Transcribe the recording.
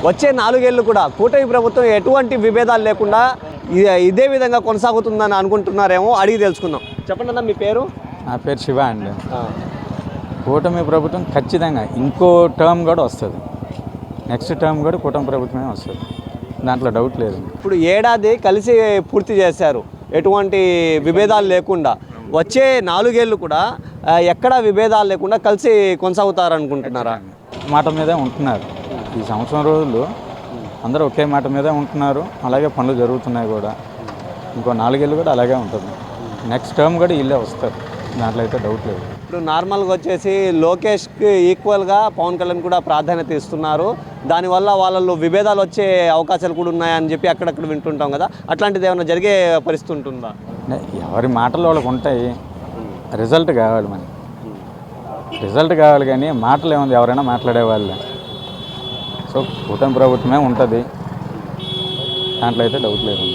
వచ్చే 4 ఏళ్ళు కూడా కూటమి ప్రభుత్వం ఎటువంటి విభేదాలు లేకుండా ఇదే విధంగా కొనసాగుతుందని అనుకుంటున్నారేమో అడిగి తెలుసుకుందాం. చెప్పండి అన్న, మీ పేరు? నా పేరు శివ అండి. కూటమి ప్రభుత్వం ఖచ్చితంగా ఇంకో టర్మ్ కూడా వస్తుంది. నెక్స్ట్ టర్మ్ కూడా కూటమి ప్రభుత్వమే వస్తుంది, దాంట్లో డౌట్ లేదు. ఇప్పుడు ఏడాది కలిసి పూర్తి చేశారు, ఎటువంటి విభేదాలు లేకుండా. వచ్చే 4 ఏళ్ళు కూడా ఎక్కడా విభేదాలు లేకుండా కలిసి కొనసాగుతారు అనుకుంటున్నారా? మాట మీదే ఉంటున్నారు. ఈ సంవత్సరం రోజులు అందరూ ఒకే మాట మీదే ఉంటున్నారు. అలాగే పనులు జరుగుతున్నాయి కూడా. ఇంకో 4 ఏళ్ళు కూడా అలాగే ఉంటుంది. నెక్స్ట్ టర్మ్ కూడా వీళ్ళే వస్తారు, దాంట్లో అయితే డౌట్ లేదు. ఇప్పుడు నార్మల్గా వచ్చేసి లోకేష్కి ఈక్వల్గా పవన్ కళ్యాణ్ కూడా ప్రాధాన్యత ఇస్తున్నారు. దానివల్ల వాళ్ళలో విభేదాలు వచ్చే అవకాశాలు కూడా ఉన్నాయని చెప్పి అక్కడక్కడ వింటుంటాం కదా, అట్లాంటిది ఏమైనా జరిగే పరిస్థితి ఉంటుందా? ఎవరి మాటలు వాళ్ళకు ఉంటాయి, రిజల్ట్ కావాలి. మనకి రిజల్ట్ కావాలి, కానీ మాటలు ఏముంది, ఎవరైనా మాట్లాడేవాళ్ళే. సో కూటమి ప్రభుత్వమే ఉంటుంది, దాంట్లో అయితే డౌట్ లేదు.